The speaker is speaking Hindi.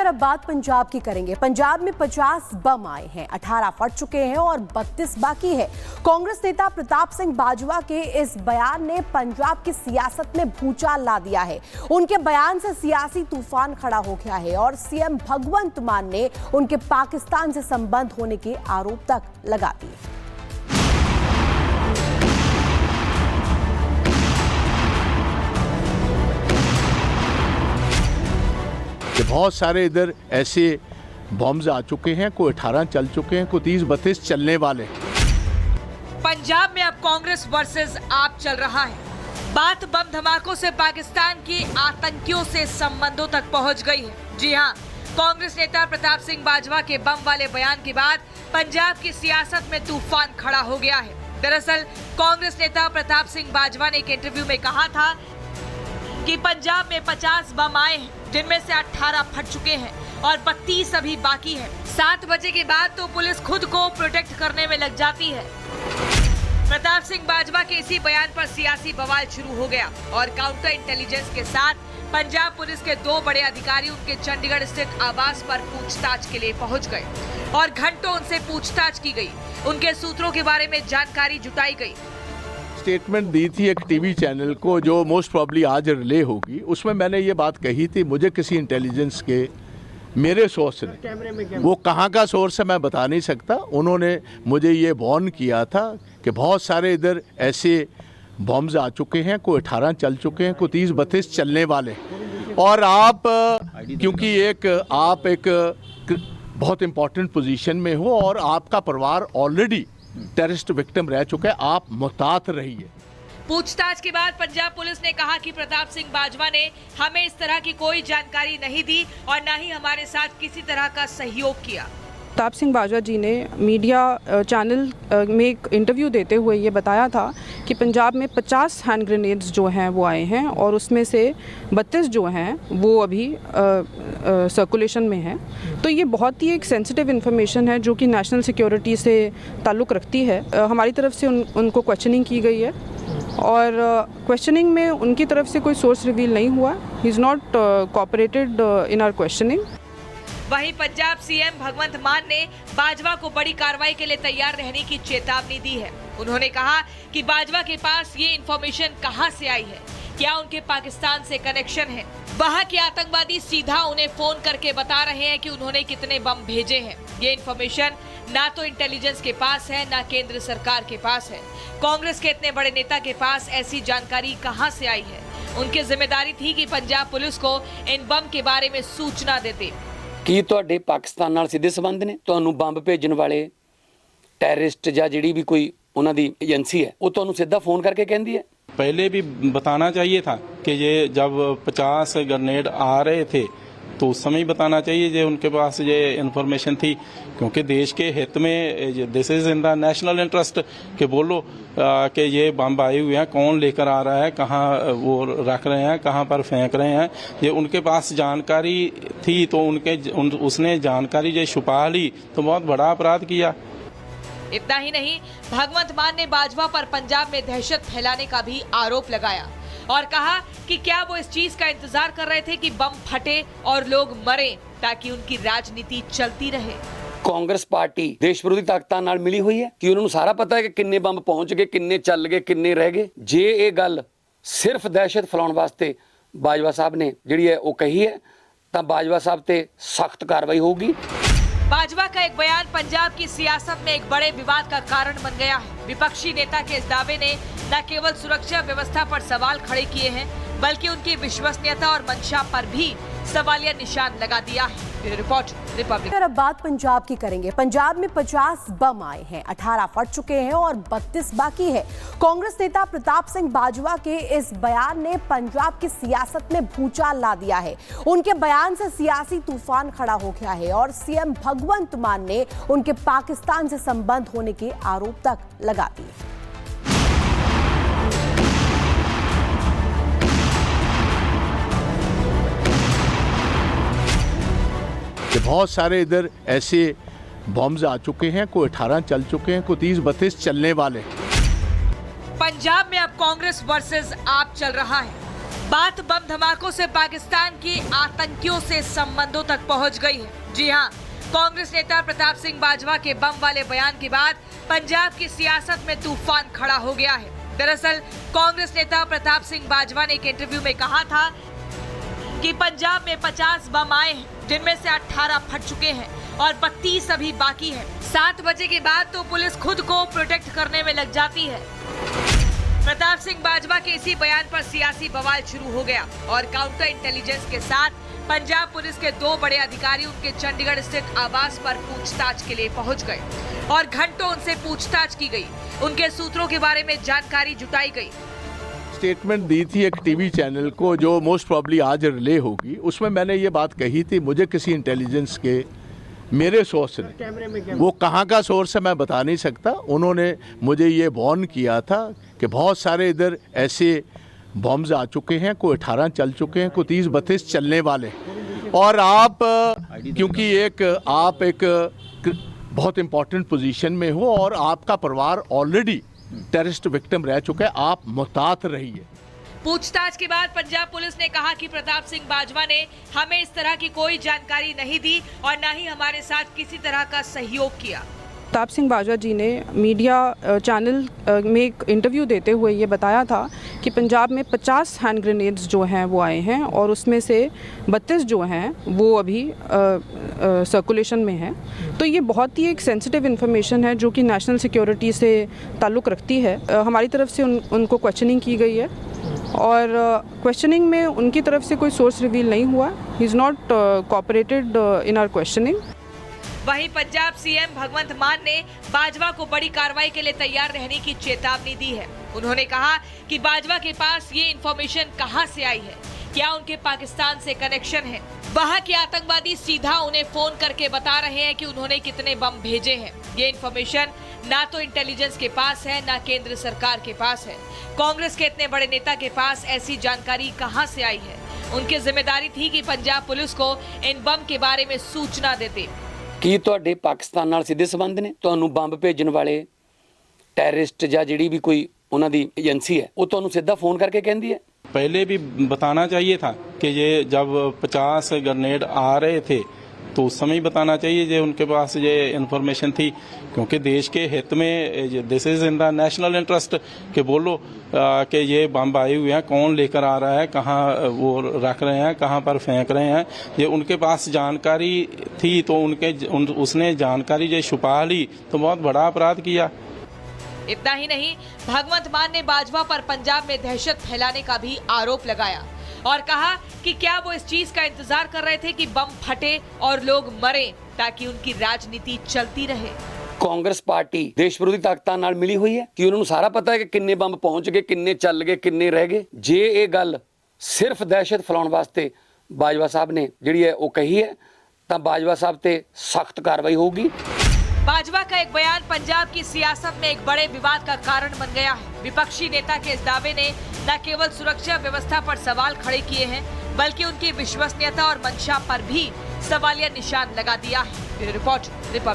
खैर अब बात पंजाब की करेंगे। पंजाब में 50 बम आए हैं, 18 फट चुके हैं और 32 बाकी है। कांग्रेस नेता प्रताप सिंह बाजवा के इस बयान ने पंजाब की सियासत में भूचाल ला दिया है। उनके बयान से सियासी तूफान खड़ा हो गया है और सीएम भगवंत मान ने उनके पाकिस्तान से संबंध होने के आरोप तक लगा दिए। कि बहुत सारे इधर ऐसे बॉम्ब्स आ चुके हैं, कोई 18 चल चुके हैं, कोई 30-32 चलने वाले। पंजाब में अब कांग्रेस वर्सेस आप चल रहा है। बात बम धमाकों से पाकिस्तान के आतंकियों से संबंधों तक पहुंच गई है। जी हां, कांग्रेस नेता प्रताप सिंह बाजवा के बम वाले बयान के बाद पंजाब की सियासत में तूफान खड़ा हो गया है। दरअसल कांग्रेस नेता प्रताप सिंह बाजवा ने एक इंटरव्यू में कहा था कि पंजाब में 50 बम आए हैं, जिनमें से 18 फट चुके हैं और 32 अभी बाकी है। 7 बजे के बाद तो पुलिस खुद को प्रोटेक्ट करने में लग जाती है। प्रताप सिंह बाजवा के इसी बयान पर सियासी बवाल शुरू हो गया और काउंटर इंटेलिजेंस के साथ पंजाब पुलिस के 2 बड़े अधिकारी उनके चंडीगढ़ स्थित आवास पर पूछताछ के लिए पहुंच गए और घंटों उनसे पूछताछ की गई। उनके सूत्रों के बारे में जानकारी जुटाई गई। स्टेटमेंट दी थी एक टीवी चैनल को जो मोस्ट प्रॉब्ली आज रिले होगी। उसमें मैंने ये बात कही थी, मुझे किसी इंटेलिजेंस के मेरे सोर्स ने, वो कहाँ का सोर्स है मैं बता नहीं सकता, उन्होंने मुझे ये वार्न किया था कि बहुत सारे इधर ऐसे बॉम्ब्स आ चुके हैं, कोई 18 चल चुके हैं, कोई 30-32 चलने वाले। और आप क्योंकि आप एक बहुत इंपॉर्टेंट पोजीशन में हो और आपका परिवार ऑलरेडी टेररिस्ट विक्टिम रह चुका है, आप मुहतात रहिए। पूछताछ के बाद पंजाब पुलिस ने कहा कि प्रताप सिंह बाजवा ने हमें इस तरह की कोई जानकारी नहीं दी और न ही हमारे साथ किसी तरह का सहयोग किया। प्रताप सिंह बाजवा जी ने मीडिया चैनल में एक इंटरव्यू देते हुए ये बताया था कि पंजाब में 50 हैंड ग्रेनेड्स जो हैं वो आए हैं और उसमें से 32 जो हैं वो अभी सर्कुलेशन में हैं। तो ये बहुत ही एक सेंसिटिव इन्फॉर्मेशन है जो कि नेशनल सिक्योरिटी से ताल्लुक़ रखती है। हमारी तरफ से उनको क्वेश्चनिंग की गई है और क्वेश्चनिंग में उनकी तरफ से कोई सोर्स रिवील नहीं हुआ। He is not cooperated in our questioning. वहीं पंजाब सीएम भगवंत मान ने बाजवा को बड़ी कार्रवाई के लिए तैयार रहने की चेतावनी दी है। उन्होंने कहा कि बाजवा के पास ये इन्फॉर्मेशन कहां से आई है, क्या उनके पाकिस्तान से कनेक्शन है। वहां के आतंकवादी सीधा उन्हें फोन करके बता रहे हैं कि उन्होंने कितने बम भेजे हैं। ये इन्फॉर्मेशन ना तो इंटेलिजेंस के पास है, ना केंद्र सरकार के पास है। कांग्रेस के इतने बड़े नेता के पास ऐसी जानकारी कहां से आई है। उनकी जिम्मेदारी थी कि पंजाब पुलिस को इन बम के बारे में सूचना देते। ਕੀ ਤੁਹਾਡੇ ਪਾਕਿਸਤਾਨ ਨਾਲ ਸਿੱਧੇ ਸੰਬੰਧ ਨੇ? ਤੁਹਾਨੂੰ ਬੰਬ ਭੇਜਣ ਵਾਲੇ ਟੈਰਰਿਸਟ ਜਾਂ ਜਿਹੜੀ ਵੀ ਕੋਈ ਉਹਨਾਂ ਦੀ ਏਜੰਸੀ है वो ਤੁਹਾਨੂੰ ਸਿੱਧਾ फोन करके कहती है? पहले भी बताना चाहिए था कि ये जब 50 ग्रेनेड आ रहे थे तो उस समय ही बताना चाहिए जो उनके पास ये इन्फॉर्मेशन थी, क्योंकि देश के हित में this is in the national interest कि बोलो कि ये बम आए हुए हैं, कौन लेकर आ रहा है, कहाँ वो रख रहे हैं, कहाँ पर फेंक रहे हैं। ये उनके पास जानकारी थी तो उसने जानकारी जो छुपा ली तो बहुत बड़ा अपराध किया। इतना ही नहीं, भगवंत मान ने बाजवा पर पंजाब में दहशत फैलाने का भी आरोप लगाया और कहा कि क्या वो इस चीज का इंतजार कर रहे थे कि बम फटे और लोग मरे ताकि उनकी राजनीति चलती रहे। कांग्रेस पार्टी देश विरोधी ताकਤਾਂ ਨਾਲ मिली हुई है कि उन्होंने सारा पता है कि किन्ने बम पहुंच गए, किन्ने चल गए, किन्ने रह गए। जे ये गल सिर्फ दहशत फैलाने वास्ते बाजवा साहब ने जिहड़ी है वो कही है तो बाजवा साहब ते सख्त कार्रवाई होगी। बाजवा का एक बयान पंजाब की सियासत में एक बड़े विवाद का कारण बन गया है। विपक्षी नेता के इस दावे ने न केवल सुरक्षा व्यवस्था पर सवाल खड़े किए हैं बल्कि उनकी विश्वसनीयता और मंशा पर भी सवालिया निशान लगा दिया है। Report Republic. अब बात पंजाब की करेंगे। पंजाब में 50 बम आए हैं, 18 फट चुके हैं और 32 बाकी है। कांग्रेस नेता प्रताप सिंह बाजवा के इस बयान ने पंजाब की सियासत में भूचाल ला दिया है। उनके बयान से सियासी तूफान खड़ा हो गया है और सीएम भगवंत मान ने उनके पाकिस्तान से संबंध होने के आरोप तक लगा दिए। कि बहुत सारे इधर ऐसे बॉम्ब्स आ चुके हैं, कोई 18 चल चुके हैं, कोई 30-32 चलने वाले। पंजाब में अब कांग्रेस वर्सेस आप चल रहा है। बात बम धमाकों से पाकिस्तान की आतंकियों से संबंधों तक पहुंच गई है। जी हां, कांग्रेस नेता प्रताप सिंह बाजवा के बम वाले बयान के बाद पंजाब की सियासत में तूफान खड़ा हो गया है। दरअसल कांग्रेस नेता प्रताप सिंह बाजवा ने एक इंटरव्यू में कहा था कि पंजाब में 50 बम आए हैं, जिनमें से 18 फट चुके हैं और 32 अभी बाकी है। 7 बजे के बाद तो पुलिस खुद को प्रोटेक्ट करने में लग जाती है। प्रताप सिंह बाजवा के इसी बयान पर सियासी बवाल शुरू हो गया और काउंटर इंटेलिजेंस के साथ पंजाब पुलिस के 2 बड़े अधिकारी उनके चंडीगढ़ स्थित आवास पर पूछताछ के लिए पहुंच गए और घंटों उनसे पूछताछ की गई। उनके सूत्रों के बारे में जानकारी जुटाई गई। स्टेटमेंट दी थी एक टीवी चैनल को जो मोस्ट प्रॉब्ली आज रिले होगी, उसमें मैंने ये बात कही थी, मुझे किसी इंटेलिजेंस के मेरे सोर्स ने, वो कहाँ का सोर्स है मैं बता नहीं सकता, उन्होंने मुझे ये वार्न किया था कि बहुत सारे इधर ऐसे बॉम्ब्स आ चुके हैं, कोई 18 चल चुके हैं, कोई 30-32 चलने वाले, और आप क्योंकि आप एक बहुत इंपॉर्टेंट पोजीशन में हो और आपका परिवार ऑलरेडी टेररिस्ट विक्टिम रह चुका है, आप मुहतात रहिए। पूछताछ के बाद पंजाब पुलिस ने कहा कि प्रताप सिंह बाजवा ने हमें इस तरह की कोई जानकारी नहीं दी और न ही हमारे साथ किसी तरह का सहयोग किया। प्रताप सिंह बाजवा जी ने मीडिया चैनल में एक इंटरव्यू देते हुए ये बताया था कि पंजाब में 50 हैंड ग्रेनेड्स जो हैं वो आए हैं और उसमें से 32 जो हैं वो अभी सर्कुलेशन में हैं। तो ये बहुत ही एक सेंसिटिव इन्फॉर्मेशन है जो कि नेशनल सिक्योरिटी से ताल्लुक़ रखती है। हमारी तरफ से उनको क्वेश्चनिंग की गई है और क्वेश्चनिंग में उनकी तरफ से कोई सोर्स रिवील नहीं हुआ। He is not cooperated in our questioning. वहीं पंजाब सीएम भगवंत मान ने बाजवा को बड़ी कार्रवाई के लिए तैयार रहने की चेतावनी दी है। उन्होंने कहा कि बाजवा के पास ये इंफॉर्मेशन कहां से आई है, क्या उनके पाकिस्तान से कनेक्शन है। वहां के आतंकवादी सीधा उन्हें फोन करके बता रहे हैं कि उन्होंने कितने बम भेजे हैं। ये इंफॉर्मेशन ना तो इंटेलिजेंस के पास है, ना केंद्र सरकार के पास है। कांग्रेस के इतने बड़े नेता के पास ऐसी जानकारी कहां से आई है। उनकी जिम्मेदारी थी कि पंजाब पुलिस को इन बम के बारे में सूचना देते। ਕੀ ਤੁਹਾਡੇ ਪਾਕਿਸਤਾਨ ਨਾਲ ਸਿੱਧੇ ਸੰਬੰਧ ਨੇ? ਤੁਹਾਨੂੰ ਬੰਬ ਭੇਜਣ ਵਾਲੇ ਟੈਰਰਿਸਟ ਜਾਂ ਜਿਹੜੀ ਵੀ ਕੋਈ ਉਹਨਾਂ ਦੀ ਏਜੰਸੀ ਹੈ ਉਹ ਤੁਹਾਨੂੰ ਸਿੱਧਾ ਫੋਨ ਕਰਕੇ ਕਹਿੰਦੀ ਹੈ? पहले भी बताना चाहिए था कि ये जब 50 ग्रेनेड आ रहे थे तो उस समय ही बताना चाहिए जो उनके पास ये इन्फॉर्मेशन थी, क्योंकि देश के हित में this is in the national interest कि बोलो कि ये बम आए हुए हैं, कौन लेकर आ रहा है, कहाँ वो रख रहे हैं, कहाँ पर फेंक रहे हैं। ये उनके पास जानकारी थी तो उसने जानकारी जो छुपा ली तो बहुत बड़ा अपराध किया। इतना ही नहीं, भगवंत मान ने बाजवा पर पंजाब में दहशत फैलाने का भी आरोप लगाया और कहा कि क्या वो इस चीज का इंतजार कर रहे थे कि बम फटे और लोग मरे ताकि उनकी राजनीति चलती रहे। ਕਾਂਗਰਸ ਪਾਰਟੀ ਦੇਸ਼ ਵਿਰੋਧੀ ਤਾਕਤਾਂ ਨਾਲ ਮਿਲੀ ਹੋਈ ਹੈ ਕਿ ਉਹਨਾਂ ਨੂੰ ਸਾਰਾ ਪਤਾ ਹੈ ਕਿ ਕਿੰਨੇ ਬੰਬ ਪਹੁੰਚ ਗਏ, ਕਿੰਨੇ ਚੱਲ ਗਏ, ਕਿੰਨੇ ਰਹਿ ਗਏ। ਜੇ ਇਹ ਗੱਲ ਸਿਰਫ ਦਹਿਸ਼ਤ ਫੈਲਾਉਣ ਵਾਸਤੇ ਬਾਜਵਾ ਸਾਹਿਬ ਨੇ ਜਿਹੜੀ ਹੈ ਉਹ ਕਹੀ ਹੈ ਤਾਂ ਬਾਜਵਾ ਸਾਹਿਬ ਤੇ ਸਖਤ ਕਾਰਵਾਈ ਹੋਊਗੀ। बाजवा का एक बयान पंजाब की सियासत में एक बड़े विवाद का कारण बन गया है। विपक्षी नेता के इस दावे ने न केवल सुरक्षा व्यवस्था पर सवाल खड़े किए हैं, बल्कि उनकी विश्वसनीयता और मंशा पर भी सवालिया निशान लगा दिया है। Bureau report, Republic.